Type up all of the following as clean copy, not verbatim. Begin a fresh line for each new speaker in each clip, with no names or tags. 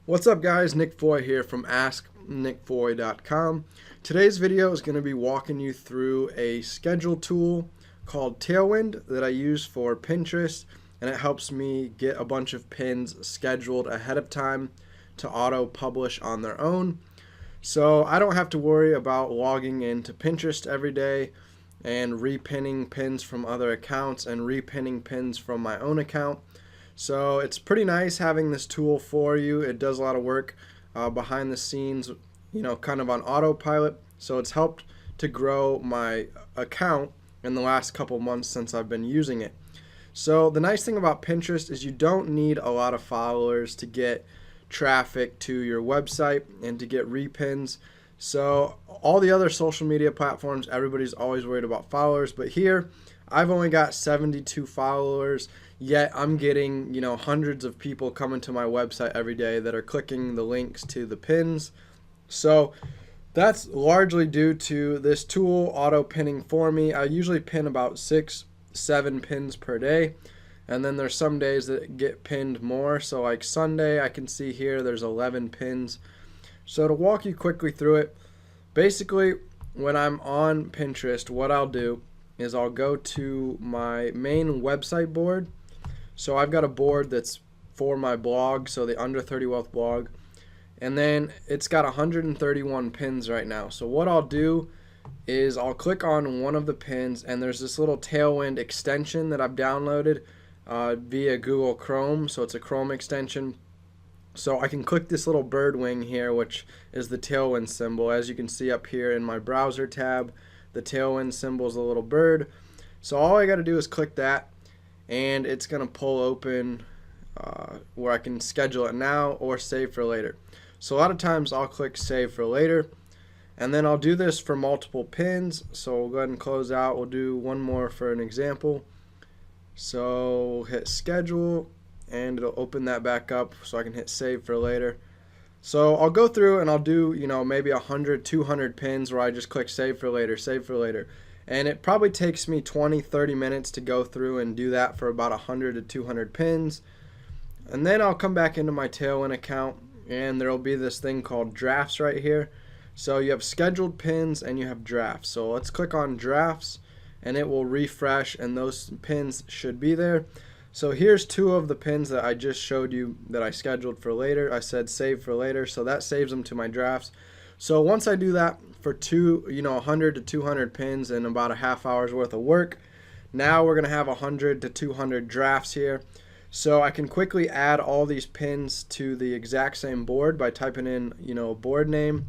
What's up guys, Nick Foy here from AskNickFoy.com. Today's video is going to be walking you through a schedule tool called Tailwind that I use for Pinterest, and it helps me get a bunch of pins scheduled ahead of time to auto publish on their own. So I don't have to worry about logging into Pinterest every day and repinning pins from other accounts and repinning pins from my own account. So it's pretty nice having this tool for you. It does a lot of work behind the scenes, kind of on autopilot. So it's helped to grow my account in the last couple months since I've been using it. So the nice thing about Pinterest is you don't need a lot of followers to get traffic to your website and to get repins. So all the other social media platforms, everybody's always worried about followers, but here I've only got 72 followers, yet I'm getting, hundreds of people coming to my website every day that are clicking the links to the pins. So that's largely due to this tool auto pinning for me. I usually pin about 6-7 pins per day, and then there's some days that get pinned more. So like Sunday, I can see here there's 11 pins. So to walk you quickly through it, basically when I'm on Pinterest, what I'll do is I'll go to my main website board. So I've got a board that's for my blog, so the Under 30 Wealth blog, and then it's got 131 pins right now. So what I'll do is I'll click on one of the pins, and there's this little Tailwind extension that I've downloaded via Google Chrome, so it's a Chrome extension. So I can click this little bird wing here, which is the Tailwind symbol. As you can see up here in my browser tab, the Tailwind symbol is a little bird. So all I got to do is click that, and it's going to pull open where I can schedule it now or save for later. So a lot of times I'll click save for later, and then I'll do this for multiple pins. So we'll go ahead and close out. We'll do one more for an example. So we'll hit schedule, and it'll open that back up so I can hit save for later. So I'll go through and I'll do, maybe 100, 200 pins where I just click save for later, save for later. And it probably takes me 20-30 minutes to go through and do that for about 100 to 200 pins. And then I'll come back into my Tailwind account, and there'll be this thing called drafts right here. So you have scheduled pins and you have drafts. So let's click on drafts, and it will refresh, and those pins should be there. So here's two of the pins that I just showed you that I scheduled for later. I said save for later, so that saves them to my drafts. So once I do that for 100 to 200 pins in about a half hour's worth of work, now we're going to have 100 to 200 drafts here. So I can quickly add all these pins to the exact same board by typing in, a board name.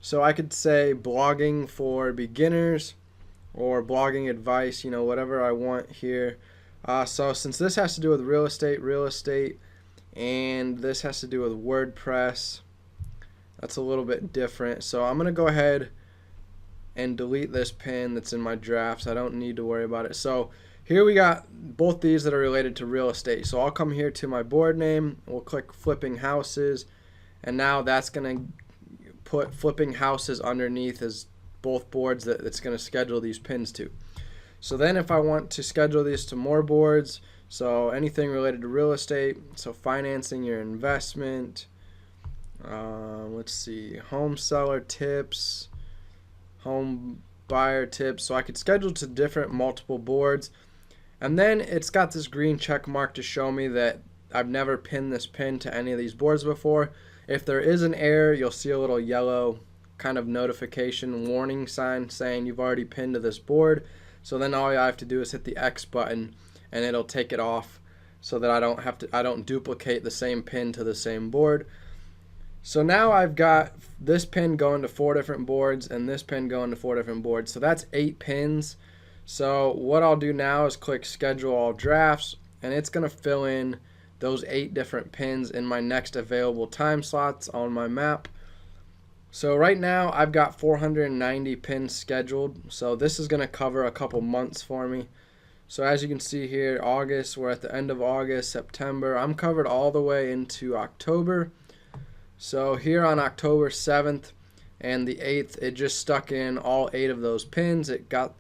So I could say blogging for beginners or blogging advice, whatever I want here. So since this has to do with real estate, and this has to do with WordPress, that's a little bit different. So I'm going to go ahead and delete this pin that's in my drafts. I don't need to worry about it. So here we got both these that are related to real estate. So I'll come here to my board name. We'll click flipping houses, and now that's going to put flipping houses underneath as both boards that it's going to schedule these pins to. So then if I want to schedule these to more boards, so anything related to real estate, so financing your investment, let's see, home seller tips, home buyer tips. So I could schedule to different multiple boards. And then it's got this green check mark to show me that I've never pinned this pin to any of these boards before. If there is an error, you'll see a little yellow kind of notification warning sign saying you've already pinned to this board. So then all I have to do is hit the X button, and it'll take it off so that I don't duplicate the same pin to the same board. So now I've got this pin going to 4 different boards and this pin going to 4 different boards. So that's 8 pins. So what I'll do now is click schedule all drafts, and it's going to fill in those 8 different pins in my next available time slots on my map. So right now I've got 490 pins scheduled. So this is going to cover a couple months for me. So as you can see here, August, we're at the end of August, September. I'm covered all the way into October. So here on October 7th and the 8th, it just stuck in all 8 of those pins. It got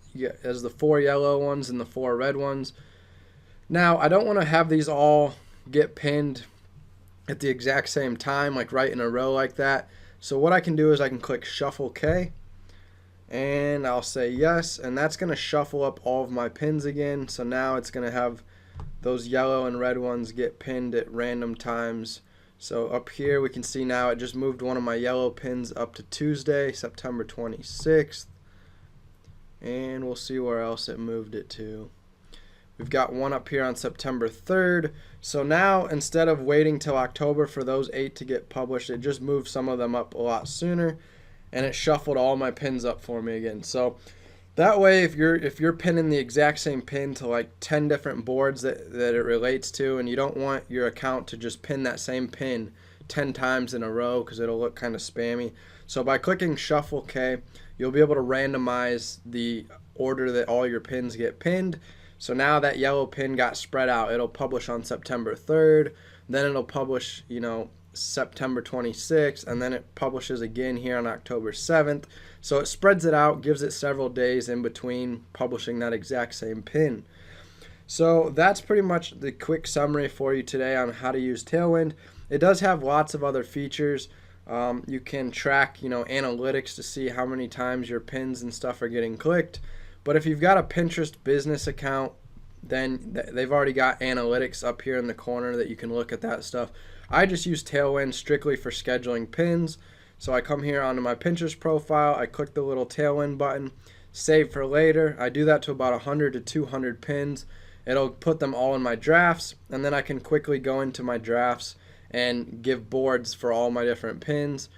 as the 4 yellow ones and the 4 red ones. Now I don't want to have these all get pinned at the exact same time, like right in a row like that. So what I can do is I can click Shuffle K, and I'll say yes, and that's going to shuffle up all of my pins again. So now it's going to have those yellow and red ones get pinned at random times. So up here we can see now it just moved one of my yellow pins up to Tuesday, September 26th. And we'll see where else it moved it to. We've got one up here on September 3rd. So now instead of waiting till October for those 8 to get published, it just moved some of them up a lot sooner, and it shuffled all my pins up for me again. So that way, if you're pinning the exact same pin to like 10 different boards that it relates to, and you don't want your account to just pin that same pin 10 times in a row because it'll look kind of spammy. So by clicking Shuffle K, you'll be able to randomize the order that all your pins get pinned. So now that yellow pin got spread out. It'll publish on September 3rd, then it'll publish, September 26th, and then it publishes again here on October 7th. So it spreads it out, gives it several days in between publishing that exact same pin. So that's pretty much the quick summary for you today on how to use Tailwind. It does have lots of other features. You can track, analytics to see how many times your pins and stuff are getting clicked. But if you've got a Pinterest business account, then they've already got analytics up here in the corner that you can look at that stuff. I just use Tailwind strictly for scheduling pins. So I come here onto my Pinterest profile, I click the little Tailwind button, save for later. I do that to about 100 to 200 pins. It'll put them all in my drafts, and then I can quickly go into my drafts and give boards for all my different pins.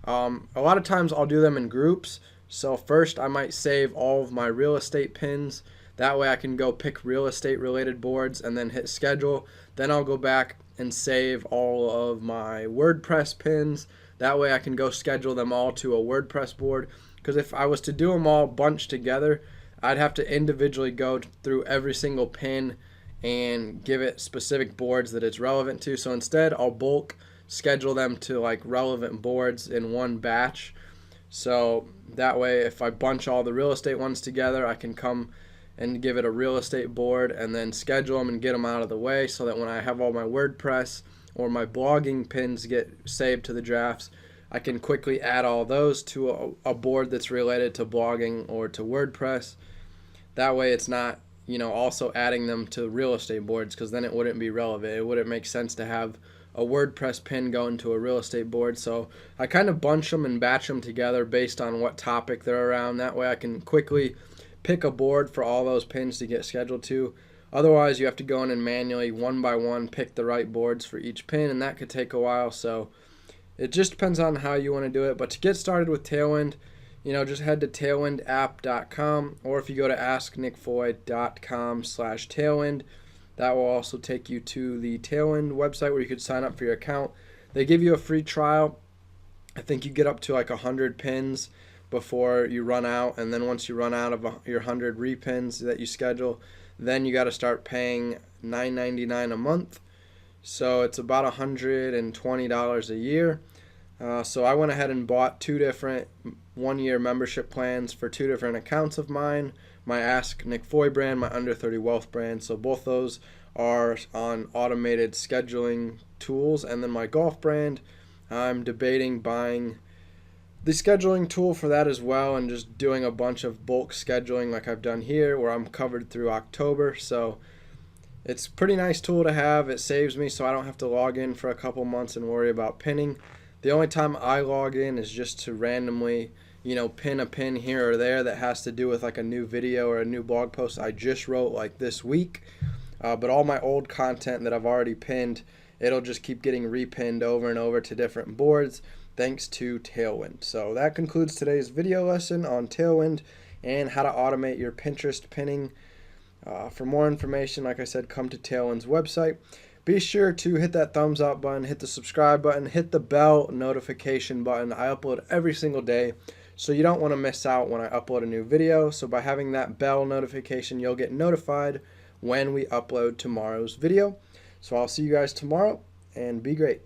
A lot of times I'll do them in groups. So first I might save all of my real estate pins. That way I can go pick real estate related boards and then hit schedule. Then I'll go back and save all of my WordPress pins. That way I can go schedule them all to a WordPress board. Because if I was to do them all bunched together, I'd have to individually go through every single pin and give it specific boards that it's relevant to. So instead I'll bulk schedule them to like relevant boards in one batch. So that way if I bunch all the real estate ones together, I can come and give it a real estate board and then schedule them and get them out of the way, so that when I have all my WordPress or my blogging pins get saved to the drafts, I can quickly add all those to a board that's related to blogging or to WordPress. That way it's not, also adding them to real estate boards, because then it wouldn't be relevant. It wouldn't make sense to have a WordPress pin go into a real estate board. So I kind of bunch them and batch them together based on what topic they're around. That way I can quickly pick a board for all those pins to get scheduled to. Otherwise you have to go in and manually one by one pick the right boards for each pin, and that could take a while. So it just depends on how you want to do it. But to get started with Tailwind, just head to tailwindapp.com, or if you go to asknickfoy.com/tailwind, that will also take you to the Tailwind website where you could sign up for your account. They give you a free trial. I think you get up to like 100 pins before you run out, and then once you run out of your 100 repins that you schedule, then you got to start paying $9.99 a month. So it's about $120 a year. So I went ahead and bought 2 different one-year membership plans for 2 different accounts of mine. My Ask Nick Foy brand, my Under 30 Wealth brand. So both those are on automated scheduling tools. And then my golf brand, I'm debating buying the scheduling tool for that as well, and just doing a bunch of bulk scheduling like I've done here, where I'm covered through October. So it's a pretty nice tool to have. It saves me so I don't have to log in for a couple months and worry about pinning. The only time I log in is just to randomly, pin a pin here or there that has to do with like a new video or a new blog post I just wrote like this week. But all my old content that I've already pinned, it'll just keep getting repinned over and over to different boards thanks to Tailwind. So that concludes today's video lesson on Tailwind and how to automate your Pinterest pinning. For more information, like I said, come to Tailwind's website. Be sure to hit that thumbs up button, hit the subscribe button, hit the bell notification button. I upload every single day, so you don't want to miss out when I upload a new video. So by having that bell notification, you'll get notified when we upload tomorrow's video. So I'll see you guys tomorrow, and be great.